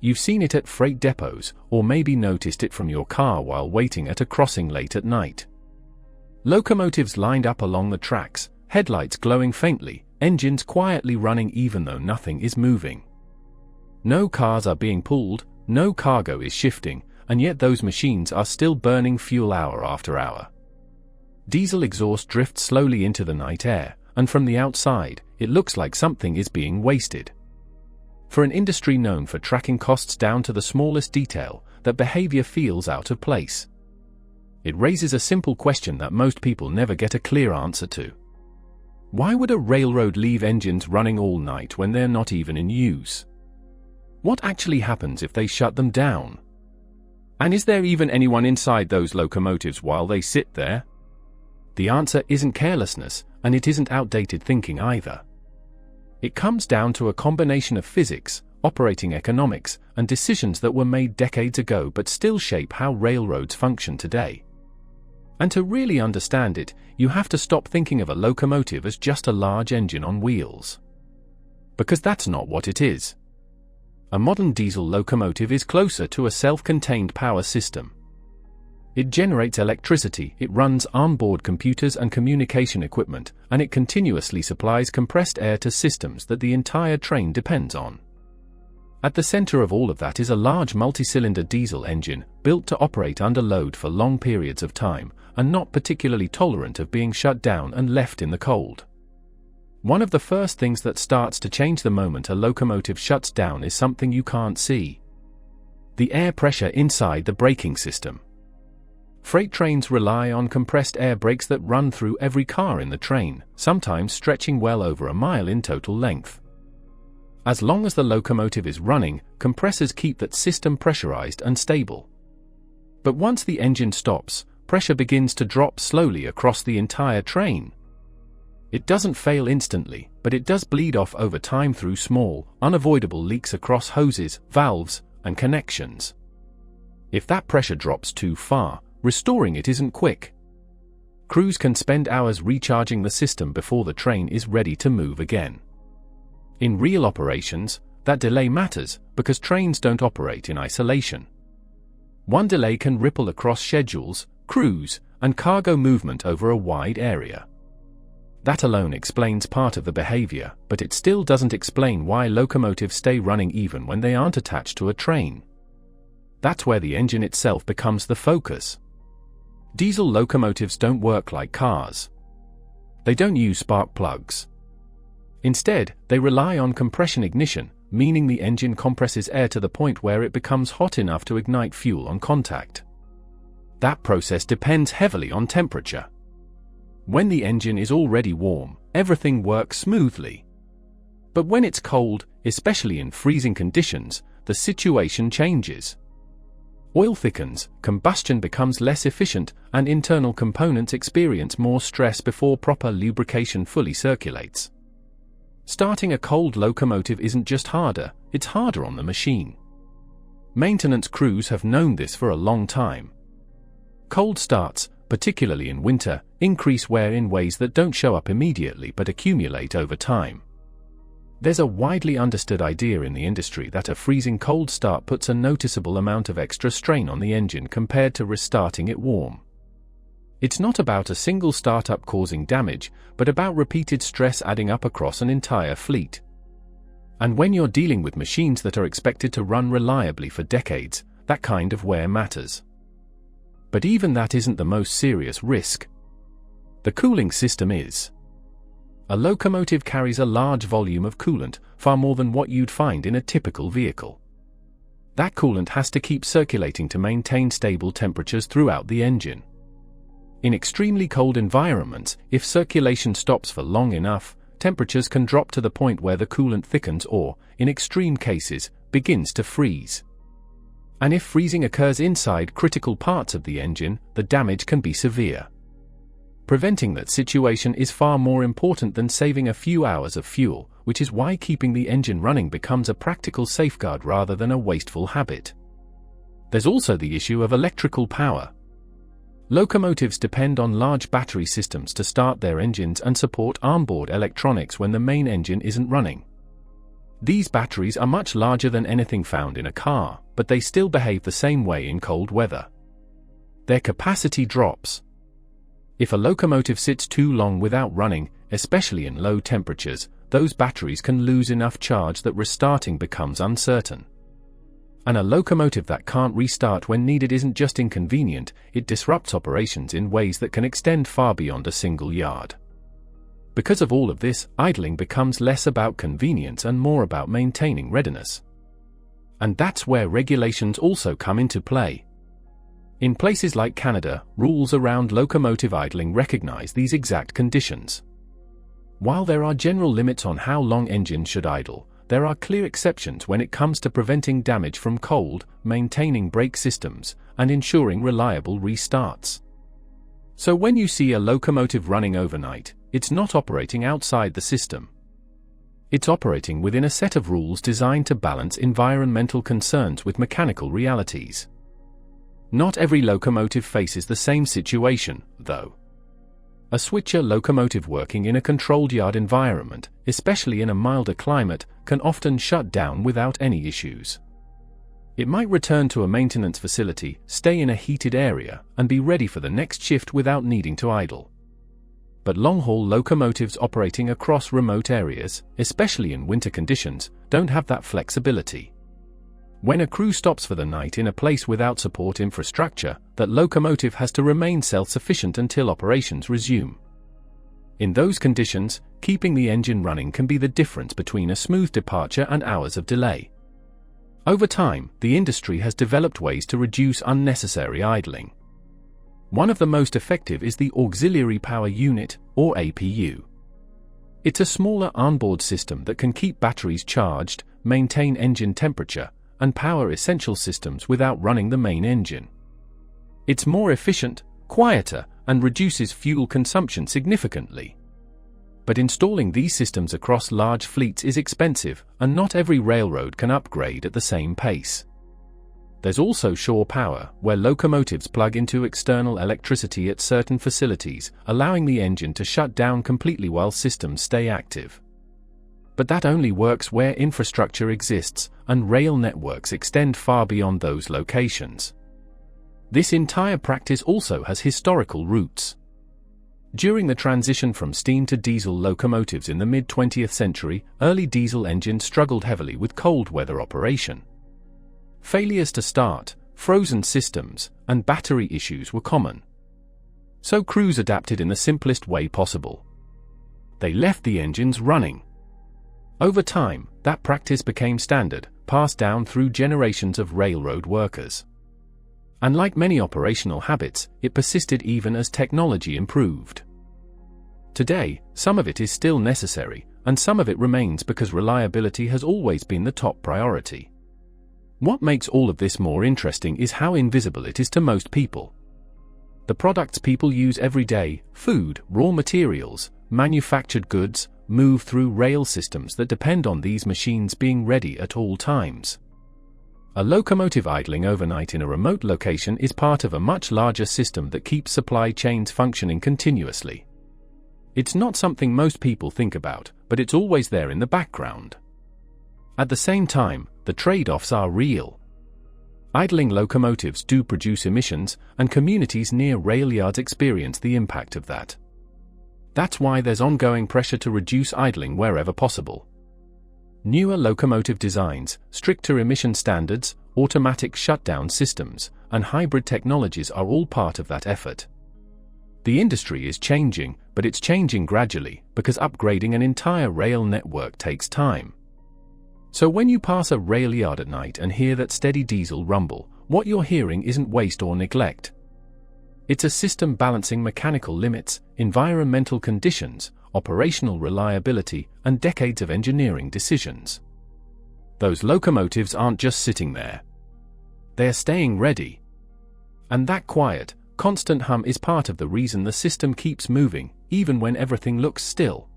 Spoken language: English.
You've seen it at freight depots, or maybe noticed it from your car while waiting at a crossing late at night. Locomotives lined up along the tracks, headlights glowing faintly, engines quietly running even though nothing is moving. No cars are being pulled, no cargo is shifting, and yet those machines are still burning fuel hour after hour. Diesel exhaust drifts slowly into the night air, and from the outside, it looks like something is being wasted. For an industry known for tracking costs down to the smallest detail, that behavior feels out of place. It raises a simple question that most people never get a clear answer to. Why would a railroad leave engines running all night when they're not even in use? What actually happens if they shut them down? And is there even anyone inside those locomotives while they sit there? The answer isn't carelessness, and it isn't outdated thinking either. It comes down to a combination of physics, operating economics, and decisions that were made decades ago but still shape how railroads function today. And to really understand it, you have to stop thinking of a locomotive as just a large engine on wheels. Because that's not what it is. A modern diesel locomotive is closer to a self-contained power system. It generates electricity, it runs onboard computers and communication equipment, and it continuously supplies compressed air to systems that the entire train depends on. At the center of all of that is a large multi-cylinder diesel engine, built to operate under load for long periods of time, and not particularly tolerant of being shut down and left in the cold. One of the first things that starts to change the moment a locomotive shuts down is something you can't see. The air pressure inside the braking system. Freight trains rely on compressed air brakes that run through every car in the train, sometimes stretching well over a mile in total length. As long as the locomotive is running, compressors keep that system pressurized and stable. But once the engine stops, pressure begins to drop slowly across the entire train. It doesn't fail instantly, but it does bleed off over time through small, unavoidable leaks across hoses, valves, and connections. If that pressure drops too far, restoring it isn't quick. Crews can spend hours recharging the system before the train is ready to move again. In real operations, that delay matters because trains don't operate in isolation. One delay can ripple across schedules, crews, and cargo movement over a wide area. That alone explains part of the behavior, but it still doesn't explain why locomotives stay running even when they aren't attached to a train. That's where the engine itself becomes the focus. Diesel locomotives don't work like cars. They don't use spark plugs. Instead, they rely on compression ignition, meaning the engine compresses air to the point where it becomes hot enough to ignite fuel on contact. That process depends heavily on temperature. When the engine is already warm, everything works smoothly. But when it's cold, especially in freezing conditions, the situation changes. Oil thickens, combustion becomes less efficient, and internal components experience more stress before proper lubrication fully circulates. Starting a cold locomotive isn't just harder, it's harder on the machine. Maintenance crews have known this for a long time. Cold starts, particularly in winter, increase wear in ways that don't show up immediately but accumulate over time. There's a widely understood idea in the industry that a freezing cold start puts a noticeable amount of extra strain on the engine compared to restarting it warm. It's not about a single startup causing damage, but about repeated stress adding up across an entire fleet. And when you're dealing with machines that are expected to run reliably for decades, that kind of wear matters. But even that isn't the most serious risk. The cooling system is. A locomotive carries a large volume of coolant, far more than what you'd find in a typical vehicle. That coolant has to keep circulating to maintain stable temperatures throughout the engine. In extremely cold environments, if circulation stops for long enough, temperatures can drop to the point where the coolant thickens or, in extreme cases, begins to freeze. And if freezing occurs inside critical parts of the engine, the damage can be severe. Preventing that situation is far more important than saving a few hours of fuel, which is why keeping the engine running becomes a practical safeguard rather than a wasteful habit. There's also the issue of electrical power. Locomotives depend on large battery systems to start their engines and support onboard electronics when the main engine isn't running. These batteries are much larger than anything found in a car, but they still behave the same way in cold weather. Their capacity drops. If a locomotive sits too long without running, especially in low temperatures, those batteries can lose enough charge that restarting becomes uncertain. And a locomotive that can't restart when needed isn't just inconvenient, it disrupts operations in ways that can extend far beyond a single yard. Because of all of this, idling becomes less about convenience and more about maintaining readiness. And that's where regulations also come into play. In places like Canada, rules around locomotive idling recognize these exact conditions. While there are general limits on how long engines should idle, there are clear exceptions when it comes to preventing damage from cold, maintaining brake systems, and ensuring reliable restarts. So when you see a locomotive running overnight, it's not operating outside the system. It's operating within a set of rules designed to balance environmental concerns with mechanical realities. Not every locomotive faces the same situation, though. A switcher locomotive working in a controlled yard environment, especially in a milder climate, can often shut down without any issues. It might return to a maintenance facility, stay in a heated area, and be ready for the next shift without needing to idle. But long-haul locomotives operating across remote areas, especially in winter conditions, don't have that flexibility. When a crew stops for the night in a place without support infrastructure, that locomotive has to remain self-sufficient until operations resume. In those conditions, keeping the engine running can be the difference between a smooth departure and hours of delay. Over time, the industry has developed ways to reduce unnecessary idling. One of the most effective is the Auxiliary Power Unit, or APU. It's a smaller onboard system that can keep batteries charged, maintain engine temperature, and power essential systems without running the main engine. It's more efficient, quieter, and reduces fuel consumption significantly. But installing these systems across large fleets is expensive, and not every railroad can upgrade at the same pace. There's also shore power, where locomotives plug into external electricity at certain facilities, allowing the engine to shut down completely while systems stay active. But that only works where infrastructure exists, and rail networks extend far beyond those locations. This entire practice also has historical roots. During the transition from steam to diesel locomotives in the mid-20th century, early diesel engines struggled heavily with cold weather operation. Failures to start, frozen systems, and battery issues were common. So crews adapted in the simplest way possible. They left the engines running. Over time, that practice became standard, passed down through generations of railroad workers. And like many operational habits, it persisted even as technology improved. Today, some of it is still necessary, and some of it remains because reliability has always been the top priority. What makes all of this more interesting is how invisible it is to most people. The products people use every day, food, raw materials, manufactured goods, move through rail systems that depend on these machines being ready at all times. A locomotive idling overnight in a remote location is part of a much larger system that keeps supply chains functioning continuously. It's not something most people think about, but it's always there in the background. At the same time, the trade-offs are real. Idling locomotives do produce emissions, and communities near rail yards experience the impact of that. That's why there's ongoing pressure to reduce idling wherever possible. Newer locomotive designs, stricter emission standards, automatic shutdown systems, and hybrid technologies are all part of that effort. The industry is changing, but it's changing gradually, because upgrading an entire rail network takes time. So when you pass a rail yard at night and hear that steady diesel rumble, what you're hearing isn't waste or neglect. It's a system balancing mechanical limits, environmental conditions, operational reliability, and decades of engineering decisions. Those locomotives aren't just sitting there. They're staying ready. And that quiet, constant hum is part of the reason the system keeps moving, even when everything looks still.